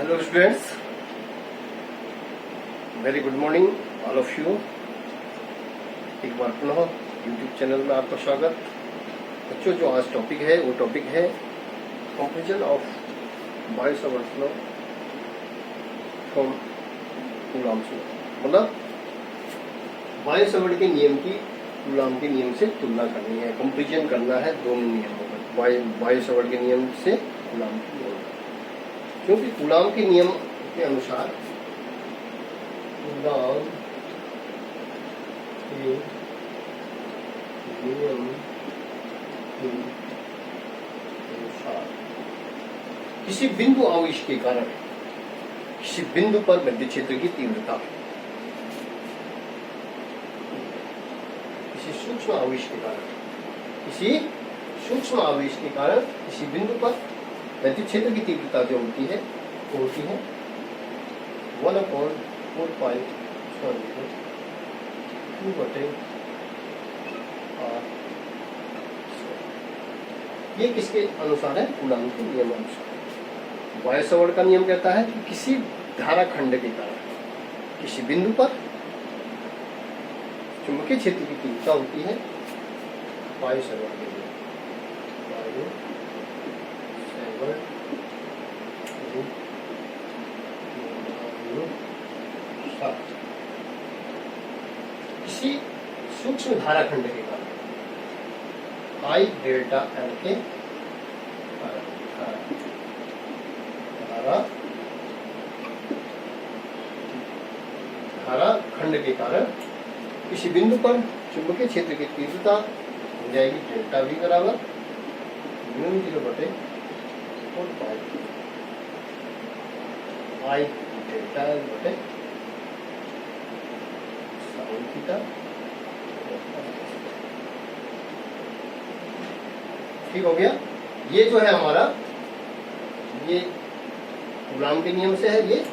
Hello students, very good morning all of you. एक बार पुनः YouTube channel में आपका स्वागत। बच्चों, जो आज टॉपिक है वो टॉपिक है comparison of Biot Savart's law from Coulomb's law. मतलब बायो-सवर्ट के नियम की कूलॉम के नियम से तुलना करनी है, कंपैरिजन करना है दोनों नियमों का, बायो-सवर्ट के नियम से कूलॉम के नियम। क्योंकि कूलॉम के नियम के अनुसार कूलॉम के नियम के अनुसार किसी बिंदु आवेश के कारण किसी बिंदु पर विद्युत क्षेत्र की तीव्रता किसी सूक्ष्म आवेश के कारण किसी बिंदु पर विद्युत क्षेत्र की तीव्रता जो होती है वो होती है 1/4π²/2/r। ये किसके अनुसार है? कूलॉम के नियम अनुसार। बायो-सवर्ट का नियम कहता है कि किसी धारा खंड के कारण किसी बिंदु पर चुंबकीय क्षेत्र की तीव्रता होती है बायो-सवर्ट के नियम। किसी सूक्ष्म धारा खंड के कारण I डेल्टा L के धारा खंड के कारण किसी बिंदु पर चुंबकीय क्षेत्र की तीव्रता हो जाएगी डेल्टा V बराबर μ0/4π I डेल्टा L बटे साइन थीटा। ठीक हो गया। ये जो है हमारा, ये कूलॉम के नियम से है, ये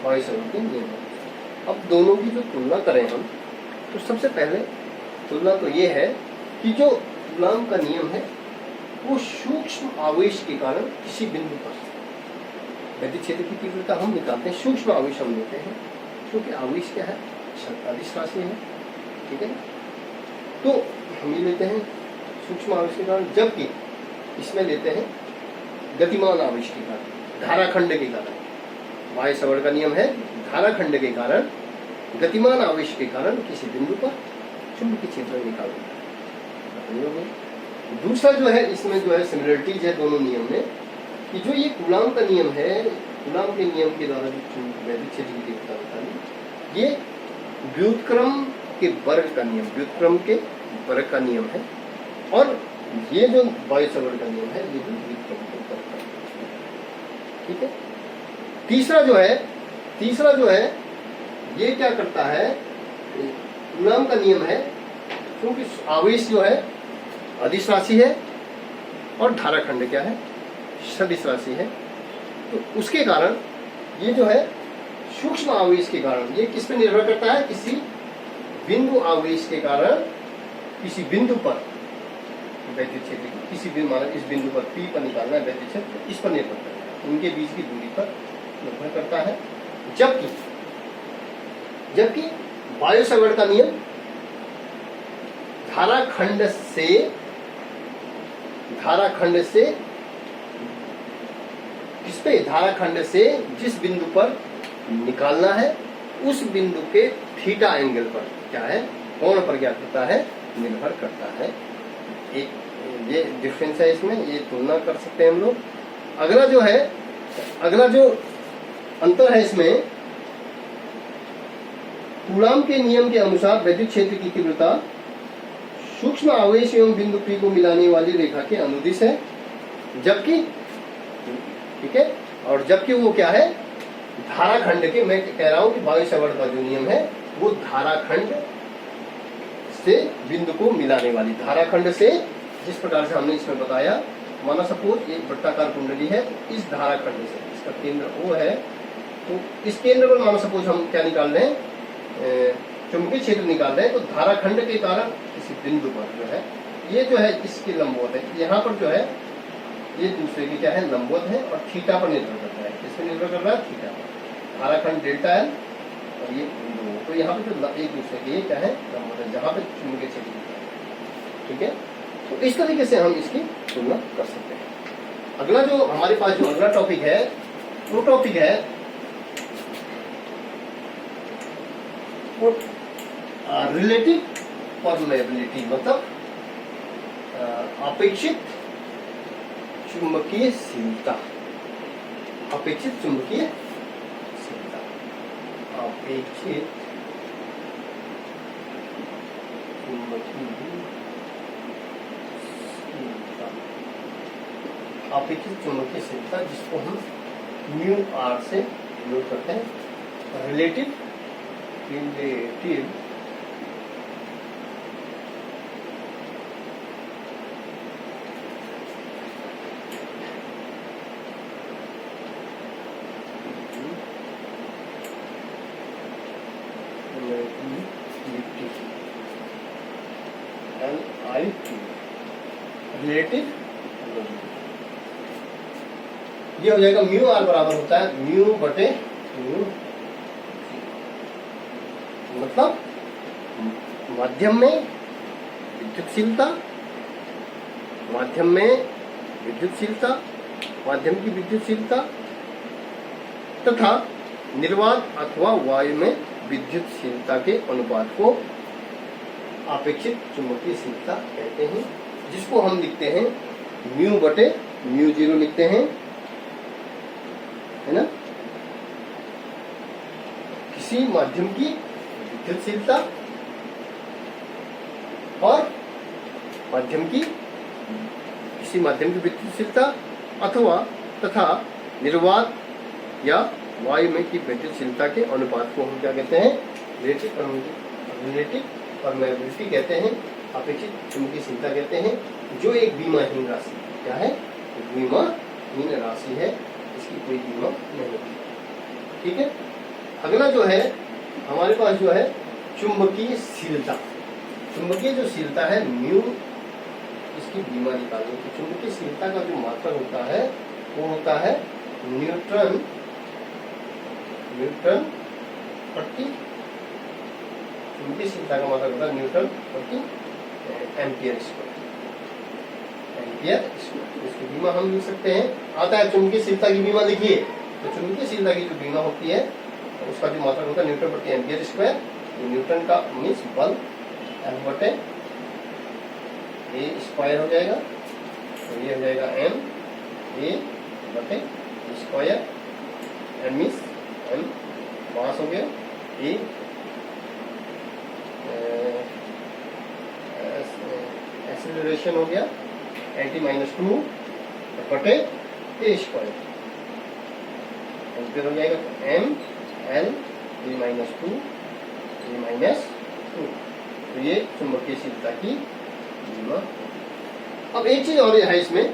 बायो-सवर्ट के नियम है। अब दोनों की जो तुलना करें हम, तो सबसे पहले तुलना तो ये है कि जो कूलॉम का नियम है वो सूक्ष्म आवेश के कारण किसी बिंदु पर विद्युत क्षेत्र की तीव्रता हम निकालते हैं, सूक्ष्म आवेश हम लेते हैं, क्योंकि आवेश क्या है? अदिश राशि है। ठीक है, तो हम ये लेते हैं सूक्ष्म आवेश के कारण, जबकि इसमें लेते हैं गतिमान आवेश के कारण, धारा खंड के कारण। बायो-सवर्ट का नियम है धारा खंड के कारण, गतिमान आवेश के कारण किसी बिंदु पर चुंबकीय क्षेत्र निकालना है। दूसरा जो है, इसमें जो है सिमिलरिटीज है दोनों नियम में, कि जो ये कूलॉम का नियम है, कूलॉम के नियम के द्वारा जो विद्युत क्षेत्र की तीव्रता होता है, ये व्युत्क्रम के वर्ग का नियम, व्युत्क्रम के वर्ग का नियम है। और ये जो बायो-सवर्ट का नियम है, ये भी व्युत्क्रम के वर्ग का नियम है। ठीक है। तीसरा जो है ये क्या करता है? कूलॉम का नियम है, क्योंकि आवेश जो है अदिश राशि है और धारा खंड क्या है? सदिश राशि है। तो उसके कारण ये जो है सूक्ष्म आवेश के कारण, ये किस पे निर्भर करता है? किसी बिंदु आवेश के कारण किसी बिंदु पर विद्युत क्षेत्र की, किसी भी माना इस बिंदु पर P पर निकालना है विद्युत क्षेत्र, इस पर निर्भर करता है, उनके बीच की दूरी पर निर्भर करता है। जबकि बायो-सवर्ट का नियम धारा खंड से जिस बिंदु पर निकालना है उस बिंदु के थीटा एंगल पर क्या है? कोण पर क्या करता है? निर्भर करता है। एक ये डिफरेंस है इसमें, ये तुलना कर सकते हैं हम लोग। अगला जो अंतर है इसमें, कूलॉम के नियम के अनुसार विद्युत क्षेत्र की तीव्रता सूक्ष्म आवेश एवं बिंदु P को मिलाने वाली रेखा के अनुदिश है, जबकि ठीक है, और जबकि वो क्या है? धारा खंड के, मैं कह रहा हूं कि बायो-सवर्ट का जो नियम है वो धारा खंड से बिंदु को मिलाने वाली, धारा खंड से, जिस प्रकार से हमने इसमें बताया, माना सपोज एक वृत्ताकार कुंडली है, इस धारा खंड से, इसका केंद्र O है, तो इस केंद्र पर माना सपोज हम क्या निकाल रहे हैं? चुंबकीय क्षेत्र निकाल रहे हैं। तो धारा खंड के कारण किसी बिंदु पर जो है, ये जो है इसके लंबवत है, यहाँ पर जो है ये दूसरे की क्या है? लंबवत है और थीटा पर निर्भर करता है। इसमें निर्भर कर रहा है थीटा, आराखंड डेल्टा एल और ये बिंदु। तो यहाँ पे जो एक दूसरे के ये क्या है लंबवत है जहाँ पे चुंबकीय क्षेत्र होता है। ठीक है, तो इस तरीके से हम इसकी तुलना कर सकते हैं। अगला जो हमारे पास जो अगला टॉपिक है वो टॉपिक है रिलेटिव परमेबिलिटी, मतलब अपेक्षित चुंबकीयशीलता। अपेक्षित चुंबकीयशीलता, अपेक्षित चुंबकीयशीलता, अपेक्षित चुंबकीयशीलता जिसको हम म्यू आर से डिनोट करते हैं। रिलेटिव रिलेटिव ये हो जाएगा म्यू आर बराबर होता है म्यू बटे म्यू, मतलब माध्यम में विद्युतशीलता, माध्यम में विद्युतशीलता, माध्यम की विद्युतशीलता तथा निर्वात अथवा वायु में विद्युतशीलता के अनुपात को अपेक्षित चुंबकीयशीलता कहते हैं, जिसको हम लिखते हैं म्यू बटे म्यू जीरो लिखते हैं, है ना। किसी माध्यम की विद्युतशीलता और किसी माध्यम की विद्युतशीलता अथवा तथा निर्वात या वायु में की विद्युतशीलता के अनुपात को हम क्या कहते हैं रिलेटिव परमेबिलिटी कहते हैं, अपेक्षित चुंबकीयशीलता कहते हैं, जो एक बीमाहीन राशि क्या है, बीमाहीन राशि है, इसकी कोई बीमा नहीं होती। ठीक है, अगला जो है हमारे पास जो है चुंबकीयशीलता। चुंबकीय जो शीलता है म्यू, इसकी बीमा निकालने की चुंबकीयशीलता का जो मात्रक होता है वो होता है न्यूटन प्रति, चुंबकीयशीलता का मात्रक होता है न्यूटन प्रति एम्पियर स्क्वायर। इसकी बीमा हम लिख सकते हैं, आता है चुंबकीयशीलता की बीमा लिखिए, तो चुंबकीयशीलता की जो बीमा होती है उसका जो मात्रक होता है न्यूटन प्रति एम्पियर स्क्वायर। न्यूटन का मीन्स बल एफ बटे ए स्क्वायर हो जाएगा, तो ये हो जाएगा एम ए बटे स्क्वायर, एम मीन्स एम पास हो गया, ए एक्सेलरेशन हो गया एंटी माइनस 2 बटे ए स्क्वायर, हो जाएगा M L A minus 2 A minus 2। तो ये चुंबकीयशीलता की बीमा। अब एक चीज और है इसमें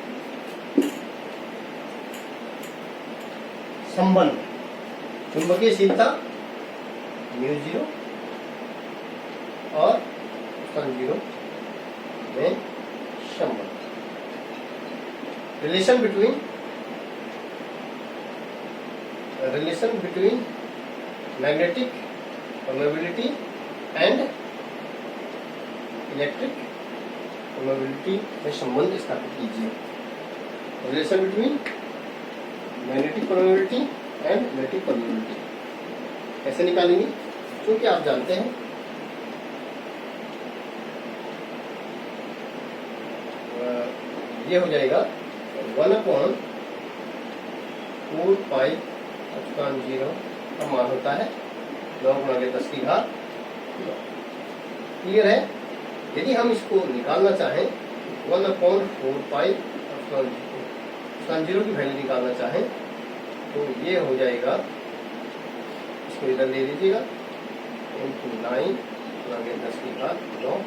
संबंध, चुंबकीयशीलता म्यू जीरो और सन जीरो में संबंध, relation between magnetic permeability and electric permeability में संबंध स्थापित कीजिए। Relation between magnetic permeability and electric permeability कैसे निकालेंगे, क्योंकि आप जानते हैं ये हो जाएगा 1/4π0 का मान होता है 9×10⁻⁹। क्लियर है। यदि हम इसको निकालना चाहें 1/4π0 की वैल्यू निकालना चाहें तो ये हो जाएगा, इसको इधर ले लीजिएगा 9×10⁹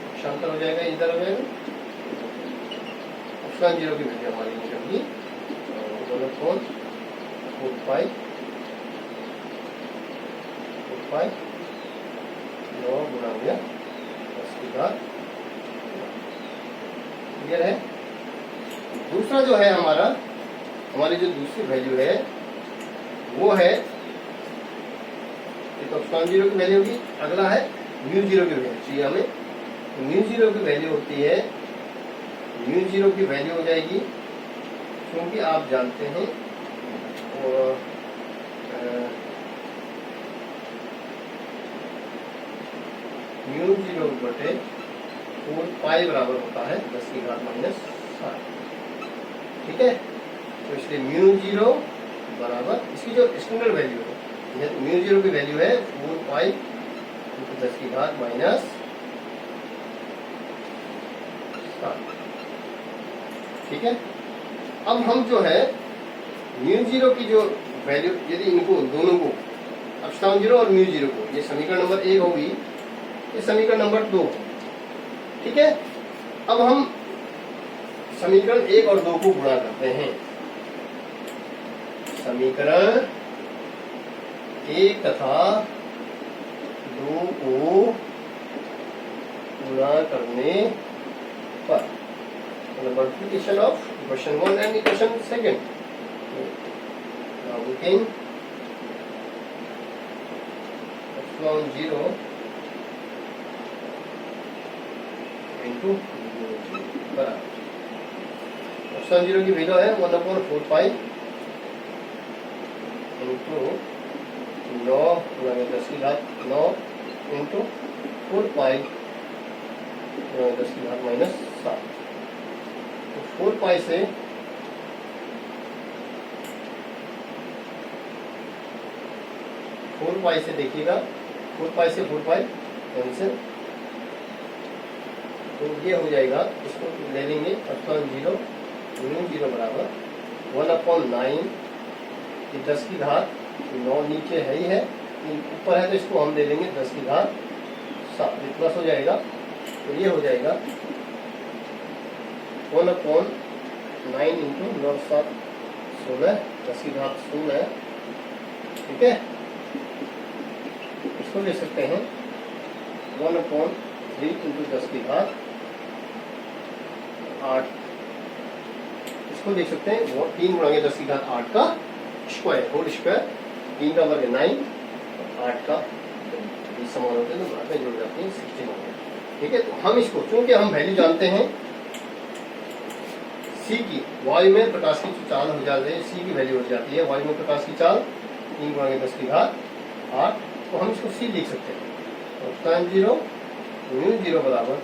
पक्षांतर हो जाएगा, इधर हो जाएगा सन जीरो की वैल्यू हमारी निकलेगी 1/4π 9×10⁻⁹। क्लियर है। दूसरा जो है हमारी जो दूसरी वैल्यू है वो है, एक एप्सिलॉन जीरो की वैल्यू होगी, अगला है म्यू जीरो की वैल्यू चाहिए हमें। तो म्यू जीरो की वैल्यू होती है, म्यू जीरो की वैल्यू हो जाएगी, क्योंकि आप जानते हैं और म्यू जीरो बटे 4 पाई बराबर होता है 10 की घात माइनस 7। ठीक है, तो इसलिए म्यू जीरो बराबर इसकी जो स्टैंडर्ड वैल्यू है, तो म्यू जीरो की वैल्यू है 4 पाई इंटू 10 की घात माइनस 7। ठीक है, अब हम जो है म्यू जीरो की जो वैल्यू, यदि इनको दोनों को एप्सिलॉन जीरो और म्यू जीरो को, ये समीकरण नंबर 1 होगी, ये समीकरण नंबर 2। ठीक है, अब हम समीकरण 1 और 2 को गुणा करते हैं। समीकरण 1 तथा 2 को गुणा करने पर multiplication of equation 1 and equation 2। Now we can epsilon zero into बराबर, एप्सिलॉन जीरो की वैल्यू है 1/4 पाई इंटू 9 10 की घात 9 इंटू 4 पाई 10 की घात माइनस 7। तो 4 पाई से 4 पाई से देखिएगा, 4 पाई से 4 पाई कैंसिल, तो ये हो जाएगा, इसको ले लेंगे एप्सिलॉन जीरो म्यू जीरो बराबर 1/9 की 10 की घात 9 नीचे है ही है, ऊपर है तो इसको हम ले लेंगे 10 की घात 7, प्लस हो जाएगा, तो ये हो जाएगा 1/9 इंटू 9 7 16, 10 की घात 16। ठीक है, इसको ले सकते हैं 1/3 इंटू 10 की घात 8, इसको देख सकते हैं वो 3 गुणा 10 की घात 8 का स्क्वायर, होल स्क्वायर, 3 का वर्ग 9, 8 का समान होते हैं तो बाद में जुड़ जाते हैं 16 हो गए। ठीक है, तो हम इसको, चूंकि हम वैल्यू जानते हैं सी की, वायु में प्रकाश की चाल हो जाती है, सी की वैल्यू हो जाती है वायु में प्रकाश की चाल 3 गुणा 10 की घात 8, तो हम इसको सी लिख सकते हैं, एप्सिलॉन जीरो म्यू जीरो बराबर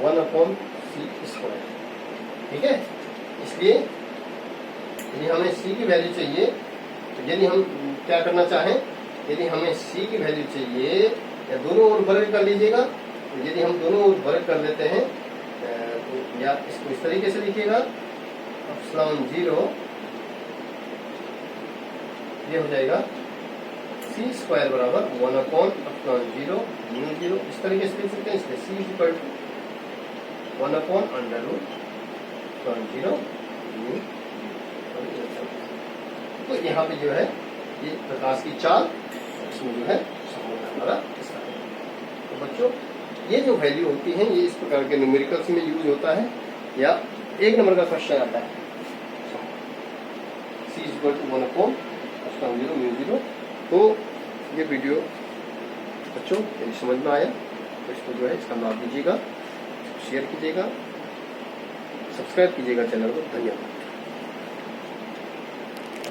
1/c²। ठीक है, इसलिए यदि हमें सी की वैल्यू चाहिए, तो यदि हम क्या करना चाहें, यदि हमें सी की वैल्यू चाहिए, या दोनों ओर वर्ग कर लीजिएगा, तो यदि हम दोनों ओर वर्ग कर लेते हैं, तो या इसको इस तरीके से लिखिएगा, एप्सिलॉन जीरो ये हो जाएगा c² बराबर 1/एप्सिलॉन जीरो म्यू जीरो, इस तरीके से लिख सकते हैं, इसलिए c equal to epsilon zero mu. तो यहाँ पे जो है ये प्रकाश की चाल, इसमें जो है संबंध हमारा इसका है। तो बच्चों, ये जो वैल्यू होती है ये इस प्रकार के न्यूमेरिकल्स में यूज होता है, या 1 नंबर का क्वेश्चन आता है c equal to epsilon zero mu zero. तो ये वीडियो बच्चों यदि समझ में आया तो इसको जो है इसका लाभ दीजिएगा, शेयर कीजिएगा, सब्सक्राइब कीजिएगा चैनल को। धन्यवाद।